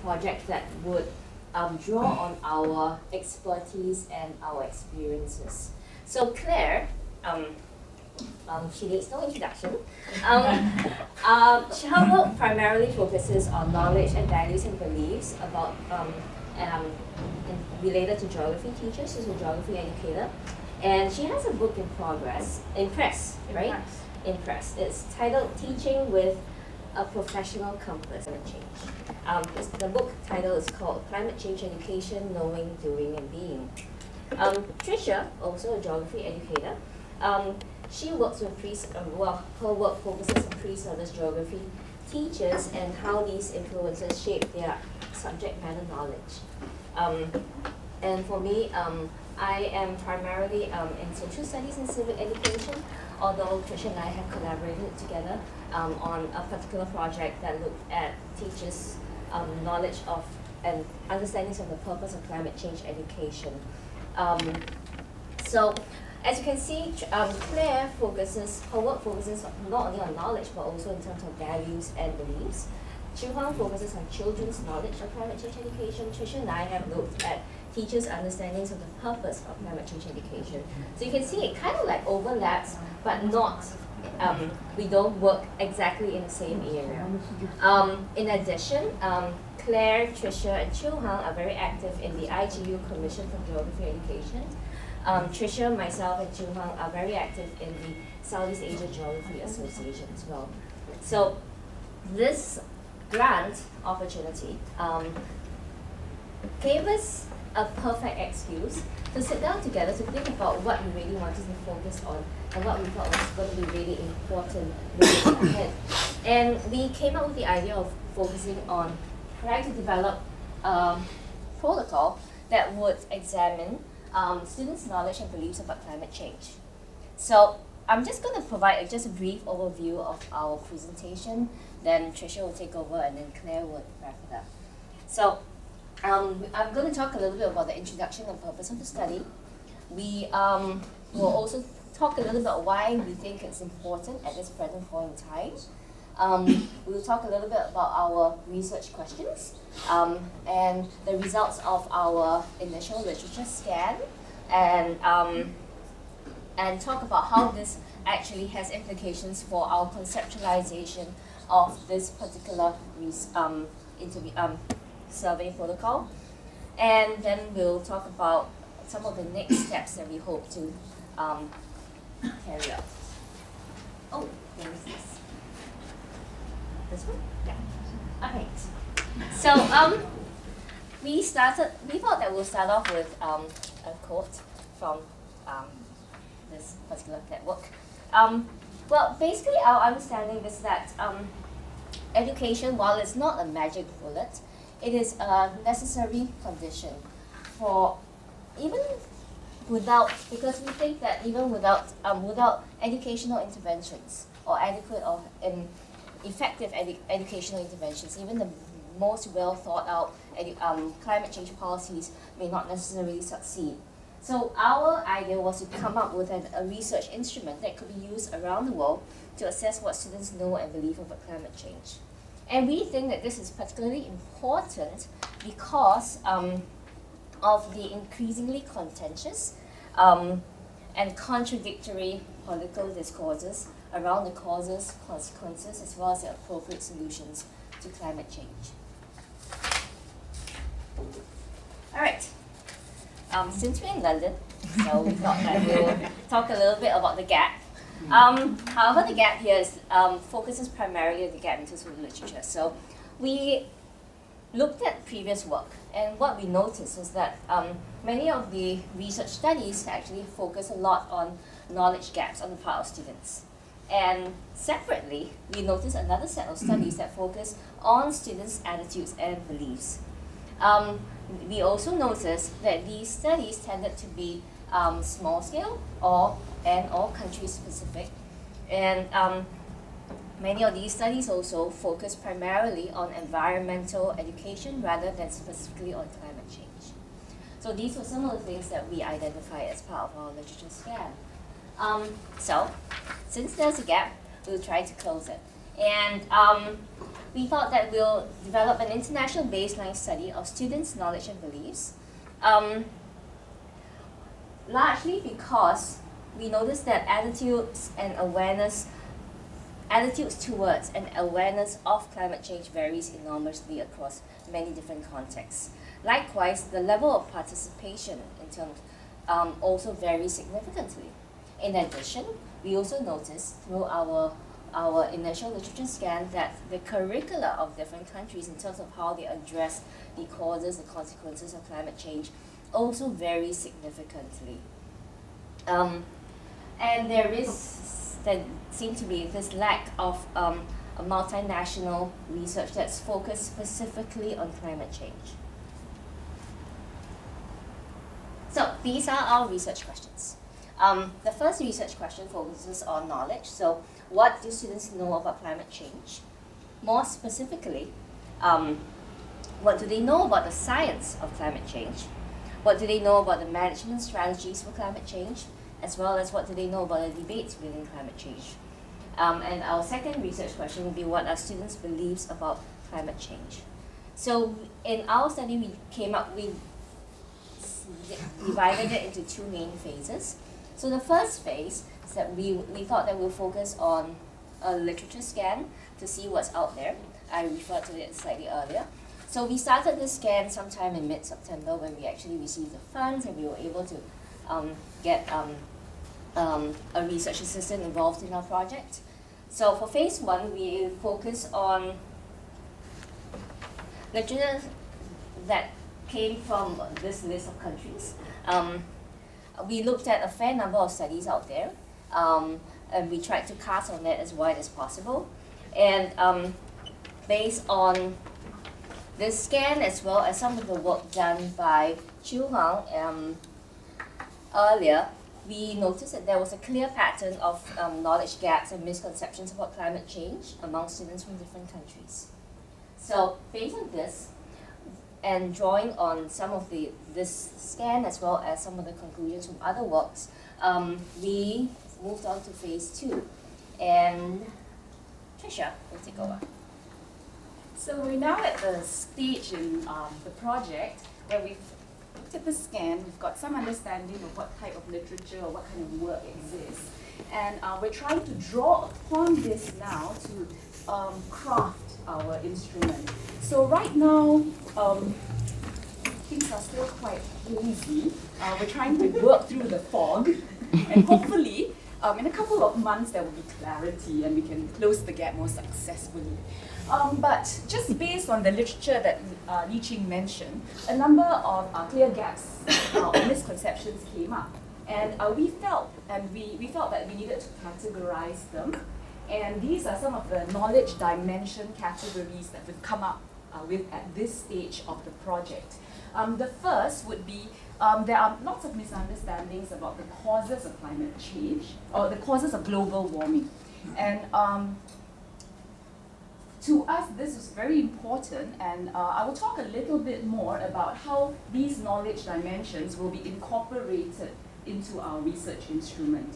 project that would draw on our expertise and our experiences. So Claire, she needs no introduction. Her work primarily focuses on knowledge and values and beliefs about related to geography teachers. She's a geography educator, and she has a book in progress, in press, right? In press. It's titled "Teaching with a Professional Compass: Climate Change." The book title is called "Climate Change Education: Knowing, Doing, and Being." Tricia, also a geography educator, she works with her work focuses on pre-service geography teachers and how these influences shape their subject matter knowledge. And for me, I am primarily in social studies and civic education, although Tricia and I have collaborated together on a particular project that looked at teachers' knowledge of and understandings of the purpose of climate change education. So, as you can see, Claire her work focuses not only on knowledge, but also in terms of values and beliefs. Chu Huang focuses on children's knowledge of climate change education. Tricia and I have looked at teachers' understandings of the purpose of climate change education. So you can see it kind of like overlaps, but not, we don't work exactly in the same area. In addition, Claire, Tricia, and Chu Huang are very active in the IGU Commission for Geography Education. Tricia, myself, and Chu Huang are very active in the Southeast Asia Geography Association as well. So this grant opportunity gave us a perfect excuse to sit down together to think about what we really wanted to focus on and what we thought was going to be really important moving ahead. And we came up with the idea of focusing on trying to develop a protocol that would examine students' knowledge and beliefs about climate change. So I'm just going to provide just a brief overview of our presentation, then Tricia will take over and then Claire will wrap it up. So I'm going to talk a little bit about the introduction and purpose of the study. We will also talk a little bit why we think it's important at this present point in time. We'll talk a little bit about our research questions and the results of our initial literature scan, and talk about how this actually has implications for our conceptualization of this particular survey protocol. And then we'll talk about some of the next steps that we hope to carry out. Oh, where is this? This one? Yeah. Okay. So we thought that we'll start off with a quote from this particular network. Well, basically our understanding is that education, while it's not a magic bullet, it is a necessary condition for because we think that even without educational interventions or adequate or effective educational interventions, even the most well thought out climate change policies may not necessarily succeed. So our idea was to come up with a research instrument that could be used around the world to assess what students know and believe about climate change. And we think that this is particularly important because of the increasingly contentious and contradictory political discourses around the causes, consequences, as well as the appropriate solutions to climate change. All right. Since we're in London, so we thought that we'll talk a little bit about the gap. However, the gap here focuses primarily on the gap in terms of literature. So we looked at previous work, and what we noticed is that many of the research studies actually focus a lot on knowledge gaps on the part of students. And separately, we noticed another set of studies that focus on students' attitudes and beliefs. We also noticed that these studies tended to be small scale or country specific, and many of these studies also focus primarily on environmental education rather than specifically on climate change. So these were some of the things that we identified as part of our literature scan. So since there's a gap, we'll try to close it. And we thought that we'll develop an international baseline study of students' knowledge and beliefs, largely because we noticed that attitudes towards and awareness of climate change varies enormously across many different contexts. Likewise, the level of participation in terms also varies significantly. In addition, we also noticed through our initial literature scan that the curricula of different countries in terms of how they address the causes and consequences of climate change also vary significantly. And there seems to be this lack of a multinational research that's focused specifically on climate change. So these are our research questions. The first research question focuses on knowledge. So what do students know about climate change? More specifically, what do they know about the science of climate change? What do they know about the management strategies for climate change? As well as what do they know about the debates within climate change? And our second research question will be what are students' beliefs about climate change? So in our study, we divided it into two main phases. So the first phase is that we thought that we'll focus on a literature scan to see what's out there. I referred to it slightly earlier. So we started this scan sometime in mid-September when we actually received the funds and we were able to get a research assistant involved in our project. So for phase one, we focus on literature that came from this list of countries. We looked at a fair number of studies out there, and we tried to cast on that as wide as possible. And based on this scan, as well as some of the work done by Chiu Hang earlier, we noticed that there was a clear pattern of knowledge gaps and misconceptions about climate change among students from different countries. So based on this, and drawing on some of this scan as well as some of the conclusions from other works, we moved on to phase two. And Tricia will take over. So we're now at the stage in the project where we've looked at the scan, we've got some understanding of what type of literature or what kind of work exists. And we're trying to draw upon this now to craft our instrument. So right now, things are still quite hazy. We're trying to work through the fog, and hopefully, in a couple of months, there will be clarity and we can close the gap more successfully. But just based on the literature that Li Qing mentioned, a number of clear gaps or misconceptions came up. And we felt that we needed to categorize them. And these are some of the knowledge dimension categories that we've come up with at this stage of the project. The first would be there are lots of misunderstandings about the causes of climate change or the causes of global warming. And to us, this is very important, and I will talk a little bit more about how these knowledge dimensions will be incorporated into our research instrument.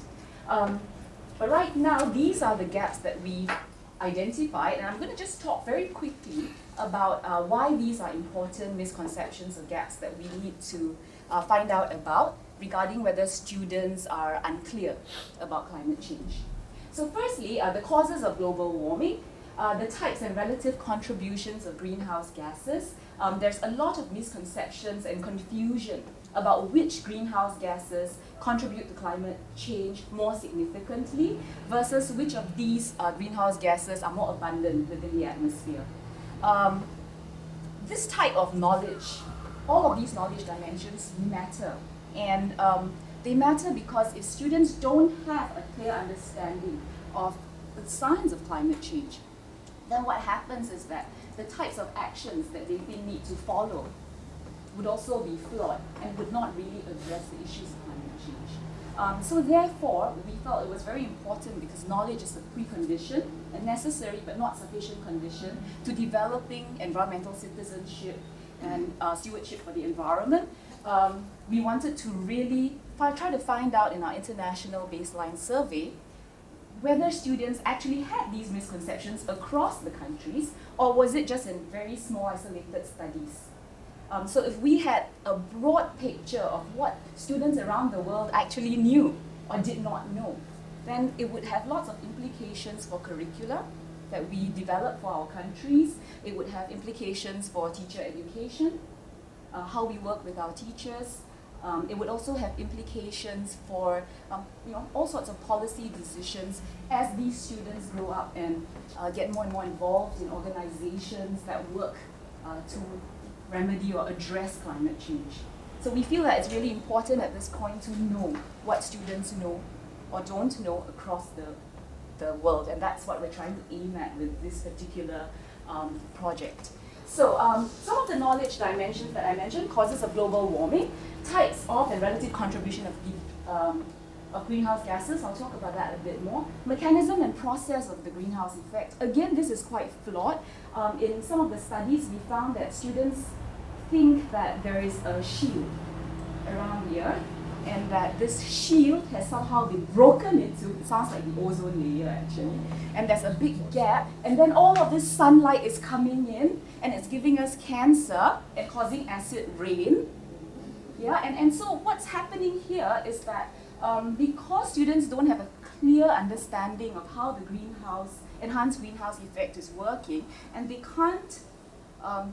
But right now, these are the gaps that we've identified, and I'm going to just talk very quickly about why these are important misconceptions or gaps that we need to find out about regarding whether students are unclear about climate change. So firstly, the causes of global warming, the types and relative contributions of greenhouse gases. There's a lot of misconceptions and confusion about which greenhouse gases contribute to climate change more significantly versus which of these greenhouse gases are more abundant within the atmosphere. This type of knowledge, all of these knowledge dimensions matter. And they matter because if students don't have a clear understanding of the science of climate change, then what happens is that the types of actions that they need to follow would also be flawed and would not really address the issues of climate change. So therefore, we felt it was very important because knowledge is a precondition, a necessary but not sufficient condition to developing environmental citizenship and stewardship for the environment. We wanted to really try to find out in our international baseline survey whether students actually had these misconceptions across the countries, or was it just in very small isolated studies? So if we had a broad picture of what students around the world actually knew or did not know, then it would have lots of implications for curricula that we develop for our countries. It would have implications for teacher education, how we work with our teachers. It would also have implications for all sorts of policy decisions as these students grow up and get more and more involved in organizations that work to remedy or address climate change. So we feel that it's really important at this point to know what students know or don't know across the world, and that's what we're trying to aim at with this particular project. So some of the knowledge dimensions that I mentioned: causes of global warming, types of and relative contribution of greenhouse gases. I'll talk about that a bit more. Mechanism and process of the greenhouse effect. Again, this is quite flawed. In some of the studies, we found that students think that there is a shield around here, and that this shield has somehow been broken into, it sounds like the ozone layer actually, and there's a big gap, and then all of this sunlight is coming in, and it's giving us cancer and causing acid rain. Yeah, and so what's happening here is that because students don't have a clear understanding of how the enhanced greenhouse effect is working, and they can't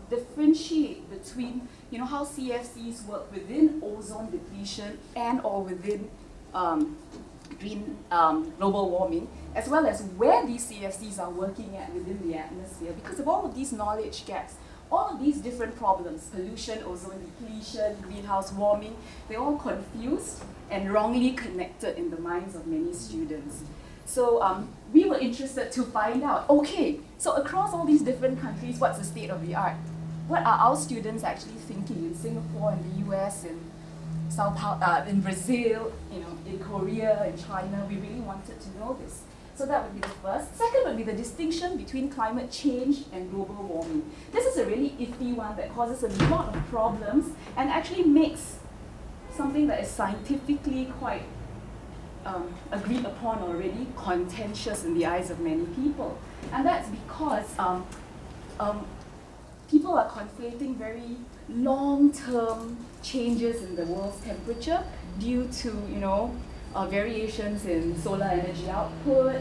differentiate between how CFCs work within ozone depletion and or within global warming, as well as where these CFCs are working at within the atmosphere. Because of all of these knowledge gaps, all of these different problems, pollution, ozone depletion, greenhouse warming, they're all confused and wrongly connected in the minds of many students. So we were interested to find out, okay, so across all these different countries, what's the state of the art? What are our students actually thinking in Singapore, in the US, in Brazil, in Korea, in China? We really wanted to know this. So that would be the first. Second would be the distinction between climate change and global warming. This is a really iffy one that causes a lot of problems and actually makes something that is scientifically quite agreed upon already contentious in the eyes of many people. And that's because people are conflating very long-term changes in the world's temperature due to variations in solar energy output,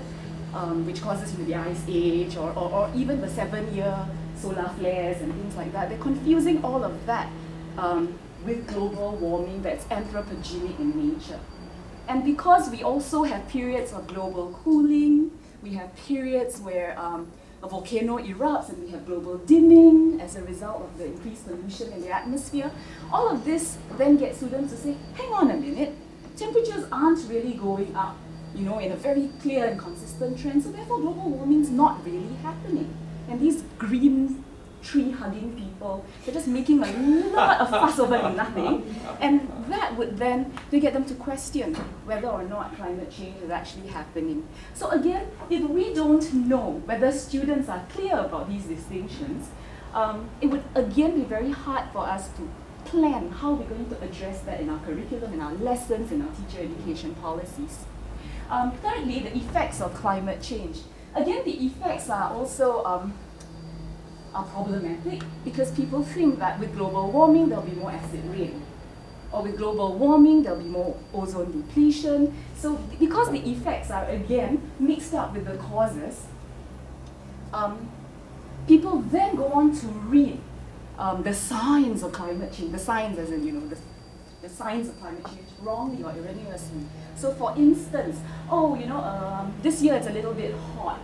which causes the ice age, or even the 7-year solar flares and things like that. They're confusing all of that with global warming that's anthropogenic in nature. And because we also have periods of global cooling, we have periods where a volcano erupts and we have global dimming as a result of the increased pollution in the atmosphere, all of this then gets students to say, hang on a minute, temperatures aren't really going up, in a very clear and consistent trend, so therefore global warming is not really happening. And these green tree-hugging people, they're just making a lot of fuss over nothing, and that would then get them to question whether or not climate change is actually happening. So again, if we don't know whether students are clear about these distinctions, it would again be very hard for us to plan how we're going to address that in our curriculum, in our lessons, in our teacher education policies. Thirdly, the effects of climate change. Again, the effects are also are problematic because people think that with global warming there'll be more acid rain, or with global warming there'll be more ozone depletion. So because the effects are again mixed up with the causes, people then go on to read the signs of climate change, the signs as in the signs of climate change wrongly or erroneously. So for instance, this year it's a little bit hot.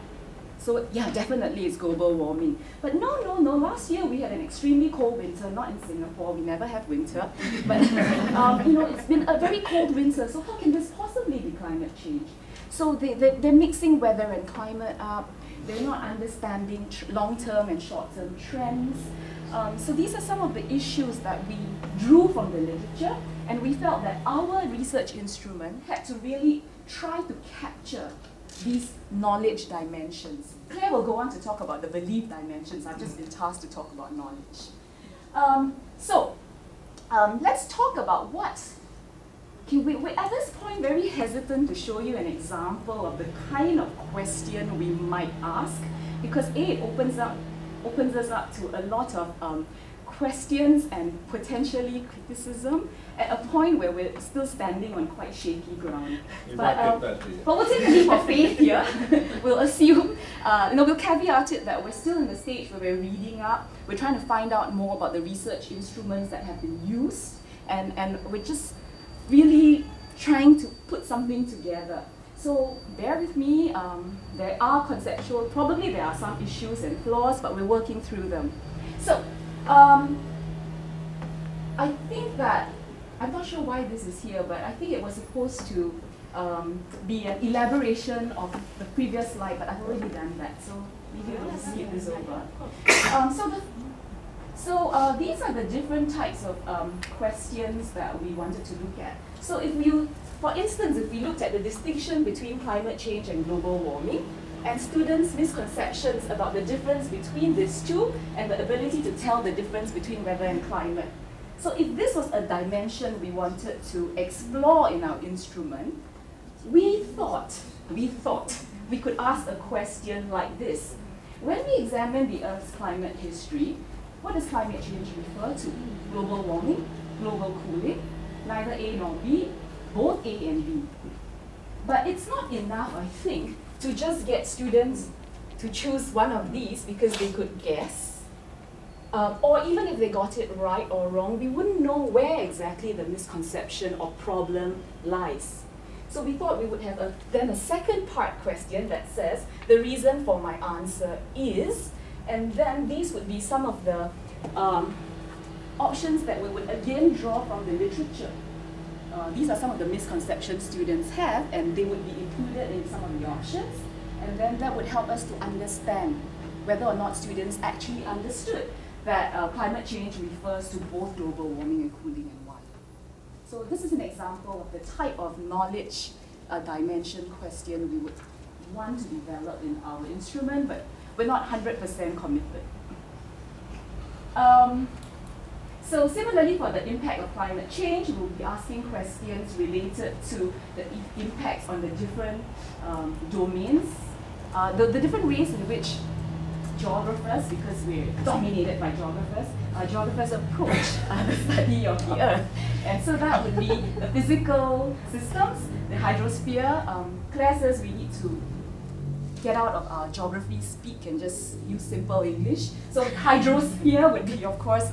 So yeah, definitely it's global warming. But no, last year we had an extremely cold winter, not in Singapore, we never have winter. But it's been a very cold winter, so how can this possibly be climate change? So they're mixing weather and climate up, they're not understanding long-term and short-term trends. So these are some of the issues that we drew from the literature, and we felt that our research instrument had to really try to capture these knowledge dimensions. Claire will go on to talk about the belief dimensions. I've just been tasked to talk about knowledge. Let's talk about what Okay, we're at this point very hesitant to show you an example of the kind of question we might ask, because A, it opens us up to a lot of questions and potentially criticism at a point where we're still standing on quite shaky ground. But we'll take a leap of faith here. We'll assume, we'll caveat it that we're still in the stage where we're reading up, we're trying to find out more about the research instruments that have been used, and we're just really trying to put something together. So bear with me, there are conceptual, probably there are some issues and flaws, but we're working through them. So, I think that, I'm not sure why this is here, but I think it was supposed to be an elaboration of the previous slide, but I've already done that, so maybe we'll skip this over. So these are the different types of questions that we wanted to look at. So for instance, if we looked at the distinction between climate change and global warming, and students' misconceptions about the difference between these two and the ability to tell the difference between weather and climate. So if this was a dimension we wanted to explore in our instrument, we thought we could ask a question like this. When we examine the Earth's climate history, what does climate change refer to? Global warming, global cooling, neither A nor B, both A and B. But it's not enough, I think, to just get students to choose one of these because they could guess. Or even if they got it right or wrong, we wouldn't know where exactly the misconception or problem lies. So we thought we would have then a second part question that says, the reason for my answer is, and then these would be some of the options that we would again draw from the literature. These are some of the misconceptions students have, and they would be included in some of the options, and then that would help us to understand whether or not students actually understood that climate change refers to both global warming and cooling and why. So this is an example of the type of knowledge dimension question we would want to develop in our instrument, but we're not 100% committed. So similarly for the impact of climate change, we'll be asking questions related to the impacts on the different domains, the different ways in which geographers, because we're dominated by geographers approach the study of the Earth. And so that would be the physical systems, the hydrosphere. Claire says we need to get out of our geography speak and just use simple English. So hydrosphere would be, of course,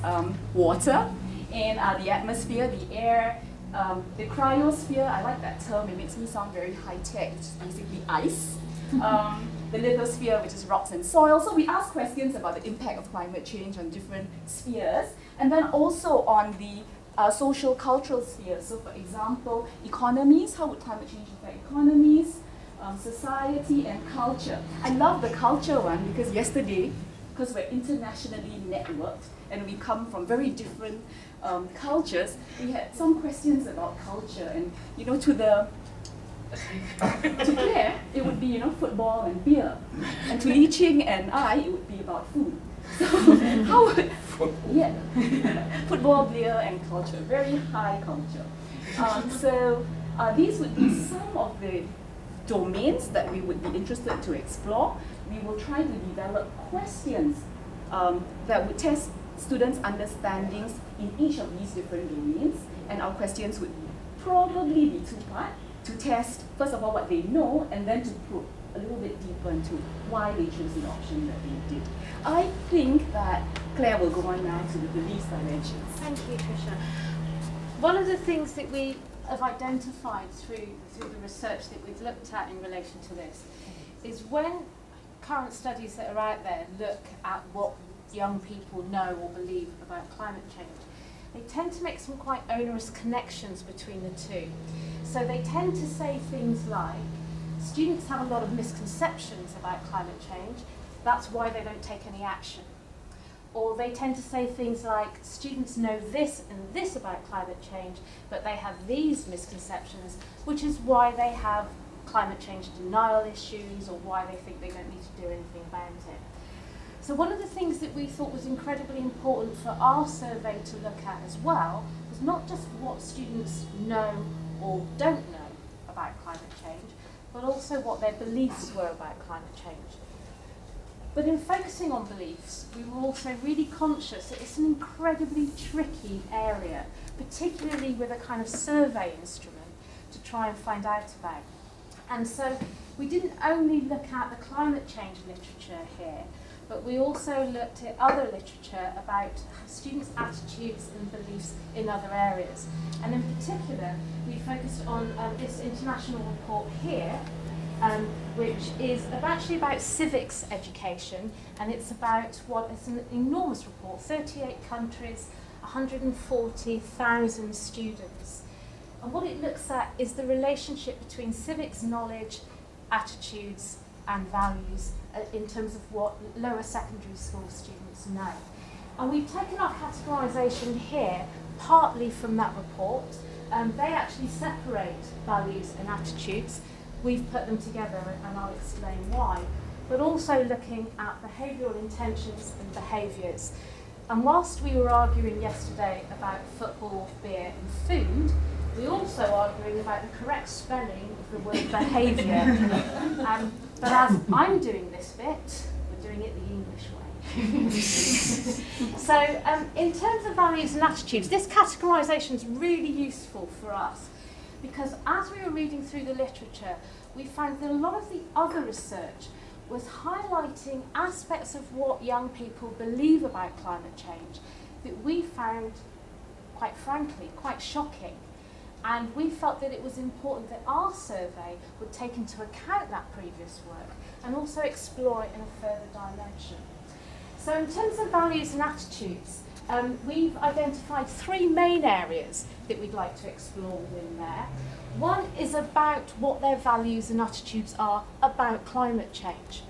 water, and the atmosphere, the air, the cryosphere. I like that term, it makes me sound very high-tech, which is basically ice. The lithosphere, which is rocks and soil. So we ask questions about the impact of climate change on different spheres, and then also on the social cultural sphere. So for example, economies, how would climate change affect economies? Society and culture. I love the culture one because yesterday, because we're internationally networked and we come from very different cultures, we had some questions about culture, and to Claire, it would be football and beer, and to Li Qing and I, it would be about food. So how would football, beer, and culture, very high culture. So these would be some of the domains that we would be interested to explore. We will try to develop questions that would test students' understandings in each of these different domains, and our questions would probably be two-part, to test, first of all, what they know, and then to probe a little bit deeper into why they chose the option that they did. I think that Claire will go on now to the beliefs dimensions. Thank you, Trisha. One of the things that we have identified through the research that we've looked at in relation to this is when current studies that are out there look at what young people know or believe about climate change, they tend to make some quite onerous connections between the two. So they tend to say things like, students have a lot of misconceptions about climate change, that's why they don't take any action. Or they tend to say things like, students know this and this about climate change, but they have these misconceptions, which is why they have climate change denial issues, or why they think they don't need to do anything about it. So one of the things that we thought was incredibly important for our survey to look at as well was not just what students know or don't know about climate change, but also what their beliefs were about climate change. But in focusing on beliefs, we were also really conscious that it's an incredibly tricky area, particularly with a kind of survey instrument to try and find out about. And so we didn't only look at the climate change literature here, but we also looked at other literature about students' attitudes and beliefs in other areas. And in particular, we focused on this international report here, which is actually about civics education, and it's about it's an enormous report, 38 countries, 140,000 students. And what it looks at is the relationship between civics knowledge, attitudes, and values in terms of what lower secondary school students know. And we've taken our categorisation here partly from that report. They actually separate values and attitudes. We've put them together, and I'll explain why. But also looking at behavioural intentions and behaviours. And whilst we were arguing yesterday about football, beer and food, we're also arguing about the correct spelling of the word behaviour. But as I'm doing this bit, we're doing it the English way. So in terms of values and attitudes, this categorisation is really useful for us, because as we were reading through the literature, we found that a lot of the other research was highlighting aspects of what young people believe about climate change that we found, quite frankly, quite shocking. And we felt that it was important that our survey would take into account that previous work and also explore it in a further dimension. So in terms of values and attitudes, we've identified three main areas that we'd like to explore within there. One is about what their values and attitudes are about climate change.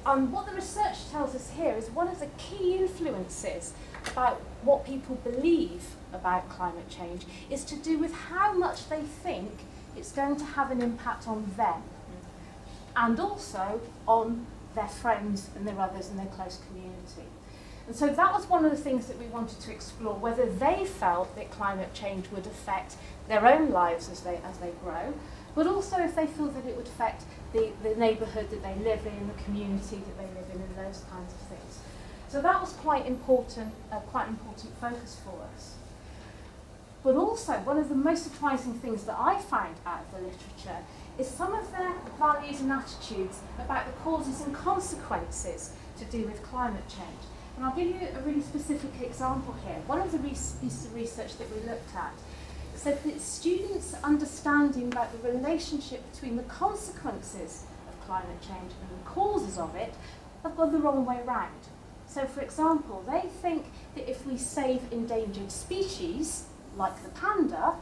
What the research tells us here is one of the key influences about what people believe about climate change is to do with how much they think it's going to have an impact on them and also on their friends and their others in their close community. And so that was one of the things that we wanted to explore, whether they felt that climate change would affect their own lives as they grow, but also if they feel that it would affect the neighbourhood that they live in, the community that they live in, and those kinds of things. So that was quite important focus for us. But also, one of the most surprising things that I found out of the literature is some of their values and attitudes about the causes and consequences to do with climate change. And I'll give you a really specific example here. One of the pieces of research that we looked at said that students' understanding about the relationship between the consequences of climate change and the causes of it have gone the wrong way round. So, for example, they think that if we save endangered species, like the panda,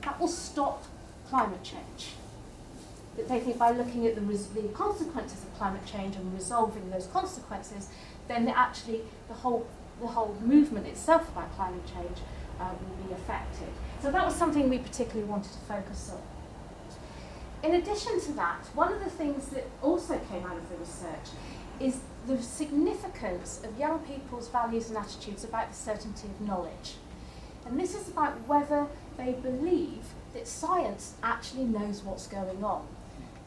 that will stop climate change. That they think by looking at the consequences of climate change and resolving those consequences, then actually the whole movement itself about climate change will be affected. So that was something we particularly wanted to focus on. In addition to that, one of the things that also came out of the research is the significance of young people's values and attitudes about the certainty of knowledge. And this is about whether they believe that science actually knows what's going on,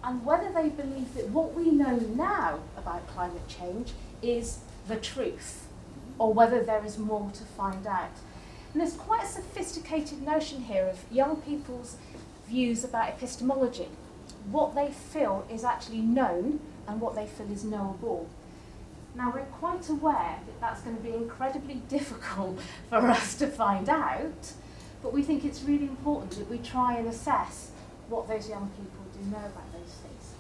and whether they believe that what we know now about climate change is the truth, or whether there is more to find out. And there's quite a sophisticated notion here of young people's views about epistemology, what they feel is actually known and what they feel is knowable. Now, we're quite aware that that's going to be incredibly difficult for us to find out, but we think it's really important that we try and assess what those young people do know about those things.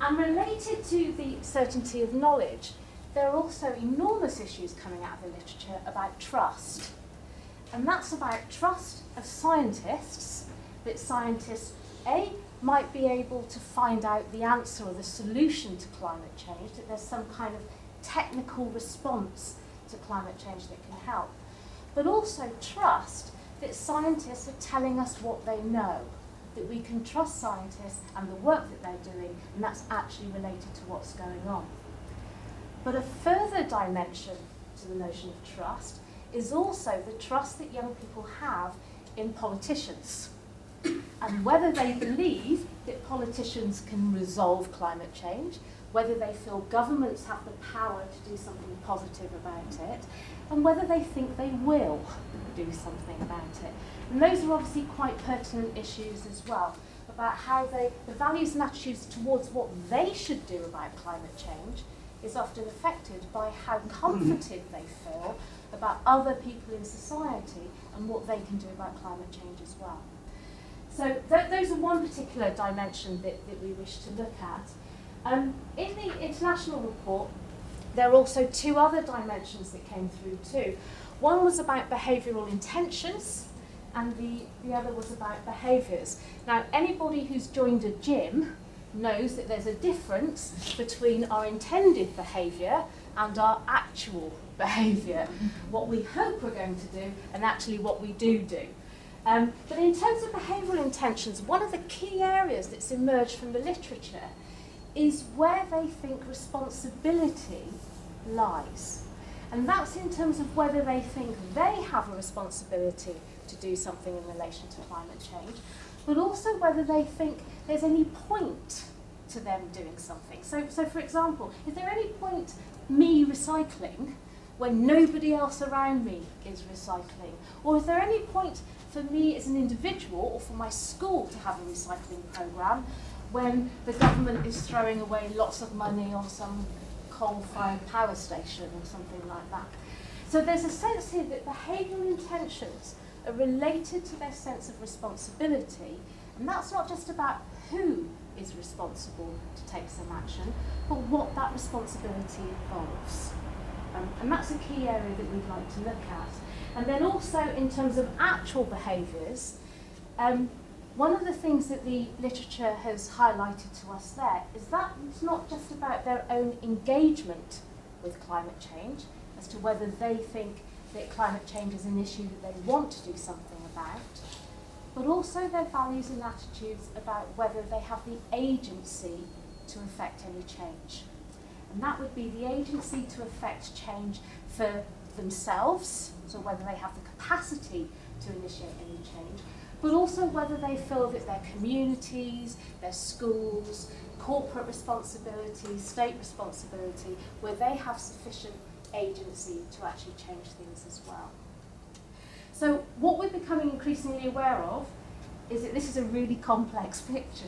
And related to the certainty of knowledge, there are also enormous issues coming out of the literature about trust. And that's about trust of scientists, that scientists, A, might be able to find out the answer or the solution to climate change, that there's some kind of technical response to climate change that can help. But also trust that scientists are telling us what they know, that we can trust scientists and the work that they're doing, and that's actually related to what's going on. But a further dimension to the notion of trust is also the trust that young people have in politicians. and whether they believe that politicians can resolve climate change, whether they feel governments have the power to do something positive about it, and whether they think they will do something about it. And those are obviously quite pertinent issues as well, about how the values and attitudes towards what they should do about climate change is often affected by how comforted they feel about other people in society and what they can do about climate change as well. So those are one particular dimension that we wish to look at. In the international report, there are also two other dimensions that came through too. One was about behavioural intentions, and the other was about behaviours. Now, anybody who's joined a gym knows that there's a difference between our intended behaviour and our actual behaviour, what we hope we're going to do and actually what we do. But in terms of behavioural intentions, one of the key areas that's emerged from the literature is where they think responsibility lies. And that's in terms of whether they think they have a responsibility to do something in relation to climate change, but also whether they think there's any point to them doing something. So for example, is there any point me recycling when nobody else around me is recycling? Or is there any point for me as an individual or for my school to have a recycling programme when the government is throwing away lots of money on some coal-fired power station or something like that? So there's a sense here that behavioural intentions are related to their sense of responsibility, and that's not just about who is responsible to take some action, but what that responsibility involves. And that's a key area that we'd like to look at. And then also in terms of actual behaviours, one of the things that the literature has highlighted to us there is that it's not just about their own engagement with climate change, as to whether they think that climate change is an issue that they want to do something about, but also their values and attitudes about whether they have the agency to affect any change. And that would be the agency to affect change for themselves, so whether they have the capacity to initiate any change, but also whether they feel that their communities, their schools, corporate responsibility, state responsibility, where they have sufficient agency to actually change things as well. So what we're becoming increasingly aware of is that this is a really complex picture.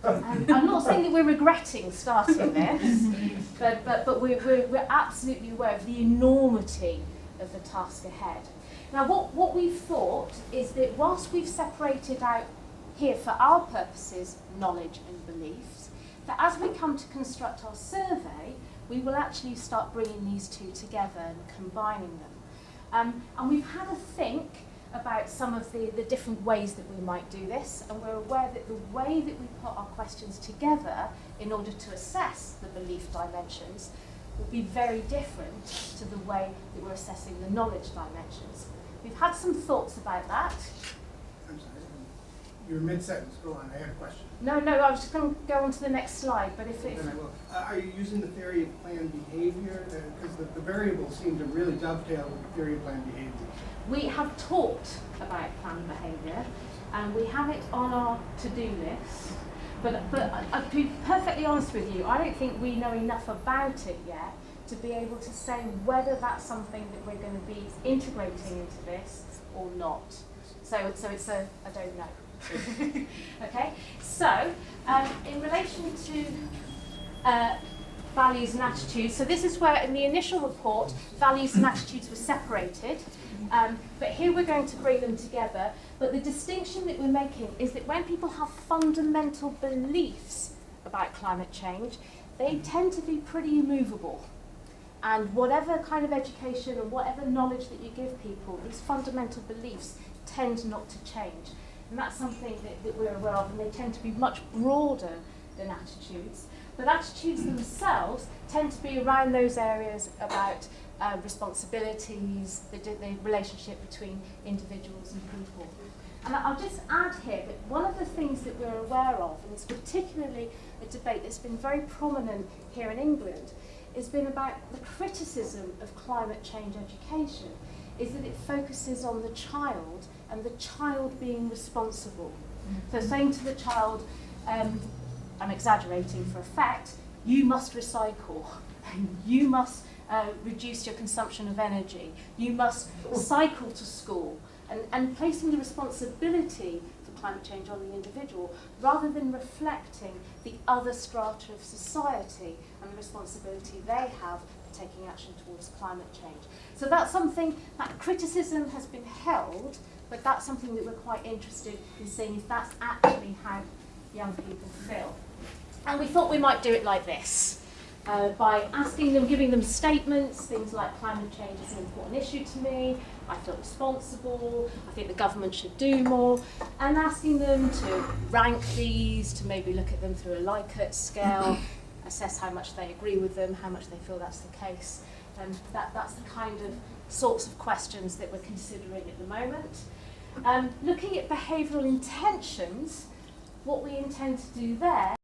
And I'm not saying that we're regretting starting this, but we're absolutely aware of the enormity of the task ahead. Now what we've thought is that whilst we've separated out here for our purposes knowledge and beliefs, that as we come to construct our survey, we will actually start bringing these two together and combining them. And we've had a think about some of the different ways that we might do this, and we're aware that the way that we put our questions together in order to assess the belief dimensions will be very different to the way that we're assessing the knowledge dimensions. We've had some thoughts about that. I'm sorry, you're mid-sentence, go on, I have a question. No, I was just going to go on to the next slide, but if Then I will. Are you using the theory of planned behavior? Because the variables seem to really dovetail with the theory of planned behavior. we have talked about planned behaviour, and we have it on our to-do list. But to be perfectly honest with you, I don't think we know enough about it yet to be able to say whether that's something that we're going to be integrating into this or not. So it's a I don't know. Okay. So in relation to values and attitudes, so this is where in the initial report values and attitudes were separated. But here we're going to bring them together. But the distinction that we're making is that when people have fundamental beliefs about climate change, they tend to be pretty immovable. And whatever kind of education and whatever knowledge that you give people, these fundamental beliefs tend not to change. And that's something that we're aware of, and they tend to be much broader than attitudes. But attitudes themselves tend to be around those areas about responsibilities, the relationship between individuals and people. And I'll just add here that one of the things that we're aware of, and it's particularly a debate that's been very prominent here in England, has been about the criticism of climate change education, is that it focuses on the child and the child being responsible So saying to the child, I'm exaggerating for effect, you must recycle, you must reduce your consumption of energy, you must cycle to school, and placing the responsibility for climate change on the individual rather than reflecting the other strata of society and the responsibility they have for taking action towards climate change. So that's something, that criticism has been held, but that's something that we're quite interested in seeing if that's actually how young people feel. And we thought we might do it like this. By asking them, giving them statements, things like climate change is an important issue to me, I feel responsible, I think the government should do more, and asking them to rank these, to maybe look at them through a Likert scale, assess how much they agree with them, how much they feel that's the case. And that's the kind of sorts of questions that we're considering at the moment. Looking at behavioural intentions, what we intend to do there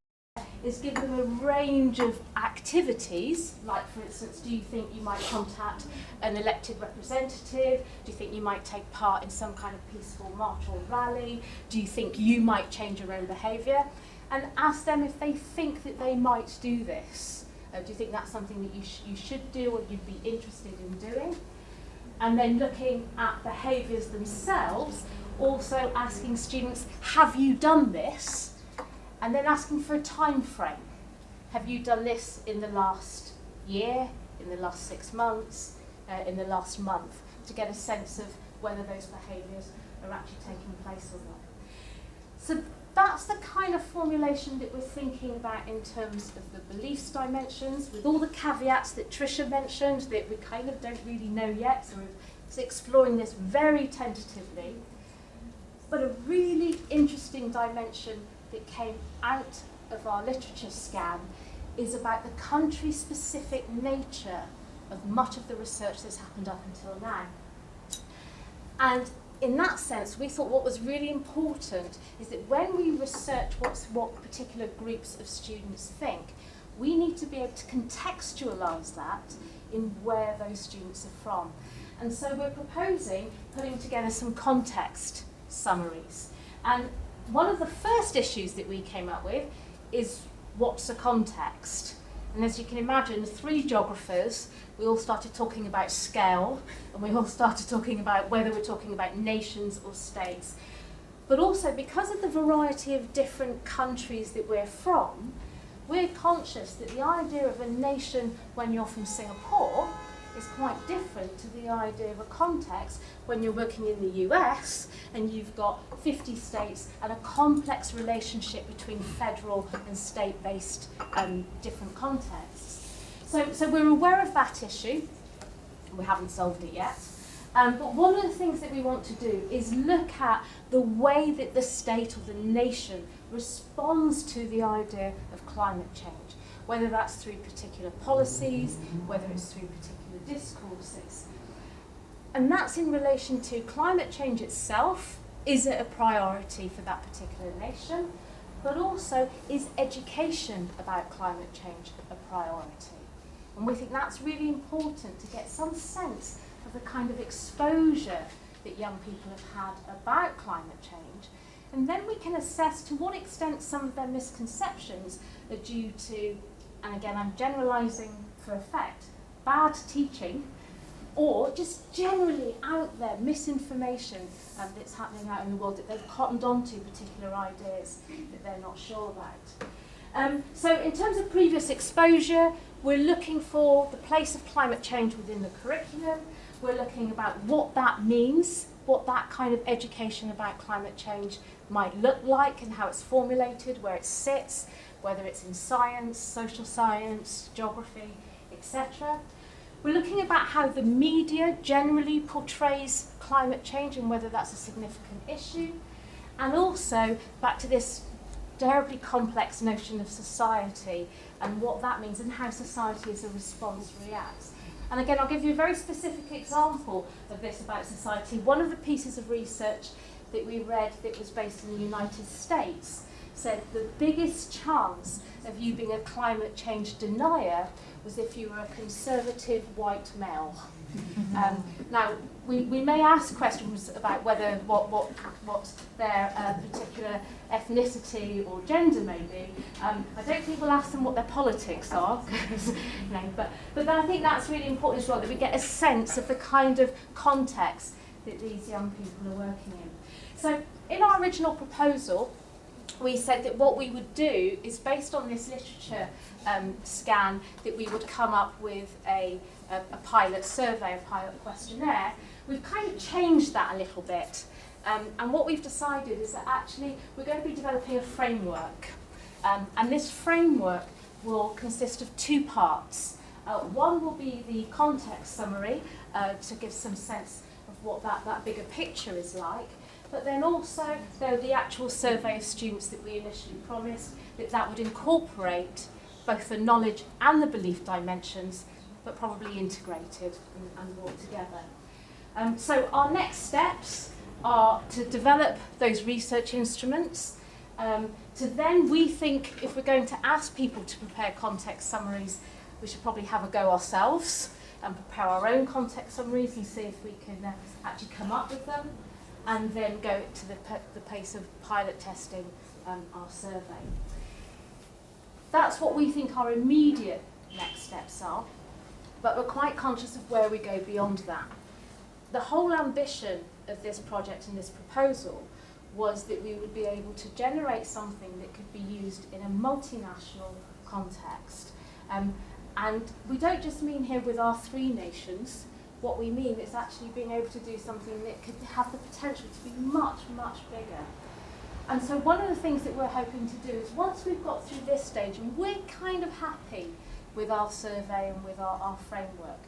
is give them a range of activities, like for instance, do you think you might contact an elected representative? Do you think you might take part in some kind of peaceful march or rally? Do you think you might change your own behaviour? And ask them if they think that they might do this. Do you think that's something that you should do or you'd be interested in doing? And then looking at behaviours themselves, also asking students, have you done this? And then asking for a time frame. Have you done this in the last year, in the last 6 months, in the last month, to get a sense of whether those behaviours are actually taking place or not. So that's the kind of formulation that we're thinking about in terms of the beliefs dimensions, with all the caveats that Tricia mentioned that we kind of don't really know yet, so we're exploring this very tentatively. But a really interesting dimension that came out of our literature scan is about the country-specific nature of much of the research that's happened up until now. And in that sense, we thought what was really important is that when we research what particular groups of students think, we need to be able to contextualise that in where those students are from. And so we're proposing putting together some context summaries. And one of the first issues that we came up with is what's a context? And as you can imagine, 3 geographers, we all started talking about scale, and we all started talking about whether we're talking about nations or states. But also, because of the variety of different countries that we're from, we're conscious that the idea of a nation when you're from Singapore is quite different to the idea of a context when you're working in the US and you've got 50 states and a complex relationship between federal and state-based different contexts. So we're aware of that issue. We haven't solved it yet. But one of the things that we want to do is look at the way that the state or the nation responds to the idea of climate change, whether that's through particular policies, whether it's through particular discourses. And that's in relation to climate change itself. Is it a priority for that particular nation? But also, is education about climate change a priority? And we think that's really important to get some sense of the kind of exposure that young people have had about climate change. And then we can assess to what extent some of their misconceptions are due to, and again I'm generalising for effect, bad teaching, or just generally out there misinformation that's happening out in the world that they've cottoned onto particular ideas that they're not sure about. So in terms of previous exposure, we're looking for the place of climate change within the curriculum. We're looking about what that means, what that kind of education about climate change might look like and how it's formulated, where it sits, whether it's in science, social science, geography, etc. We're looking about how the media generally portrays climate change and whether that's a significant issue. And also back to this terribly complex notion of society and what that means and how society as a response reacts. And again, I'll give you a very specific example of this about society. One of the pieces of research that we read that was based in the United States said the biggest chance of you being a climate change denier was if you were a conservative white male. Now, we may ask questions about whether what their particular ethnicity or gender may be. I don't think we'll ask them what their politics are, but I think that's really important as well, that we get a sense of the kind of context that these young people are working in. So in our original proposal, we said that what we would do is, based on this literature scan, that we would come up with a pilot survey, a pilot questionnaire. We've kind of changed that a little bit. And what we've decided is that actually we're going to be developing a framework. And this framework will consist of two parts. One will be the context summary to give some sense of what that bigger picture is like. But then also the actual survey of students that we initially promised, that would incorporate both the knowledge and the belief dimensions, but probably integrated and brought together. So our next steps are to develop those research instruments, to then, we think, if we're going to ask people to prepare context summaries, we should probably have a go ourselves and prepare our own context summaries and see if we can actually come up with them, and then go to the pace of pilot testing our survey. That's what we think our immediate next steps are, but we're quite conscious of where we go beyond that. The whole ambition of this project and this proposal was that we would be able to generate something that could be used in a multinational context. And we don't just mean here with our 3 nations. What we mean is actually being able to do something that could have the potential to be much, much bigger. And so one of the things that we're hoping to do is, once we've got through this stage and we're kind of happy with our survey and with our framework,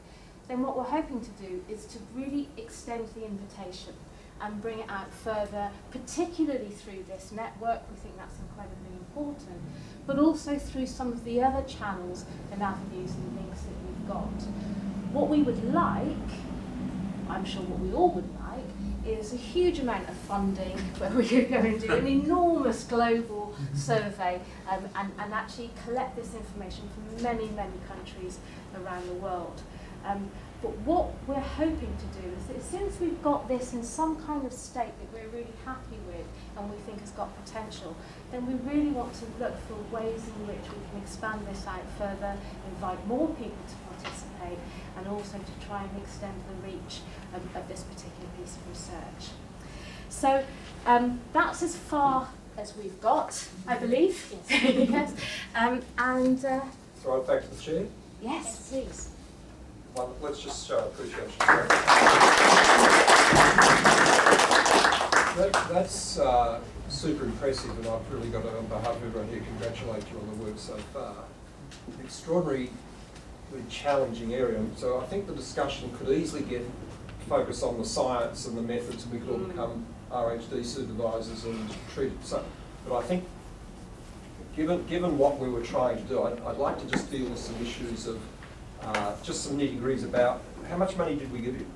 then what we're hoping to do is to really extend the invitation and bring it out further, particularly through this network. We think that's incredibly important, but also through some of the other channels and avenues and links that we've got. What we would like, I'm sure what we all would like, is a huge amount of funding where we could go and do an enormous global survey and actually collect this information from many, many countries around the world. But what we're hoping to do is that as soon as we've got this in some kind of state that we're really happy with and we think has got potential, then we really want to look for ways in which we can expand this out further, invite more people to participate, and also to try and extend the reach of this particular piece of research. So that's as far as we've got, I believe. Yes. Throw it back to the chair. Yes, please. Well, let's just show appreciation. That's super impressive, and I've really got to, on behalf of everyone here, congratulate you on the work so far. An extraordinarily challenging area, so I think the discussion could easily get focused on the science and the methods, and we could all become RHD supervisors and treat it so. But I think, given what we were trying to do, I'd like to just deal with some issues of just some nitty-gritties about how much money did we give you?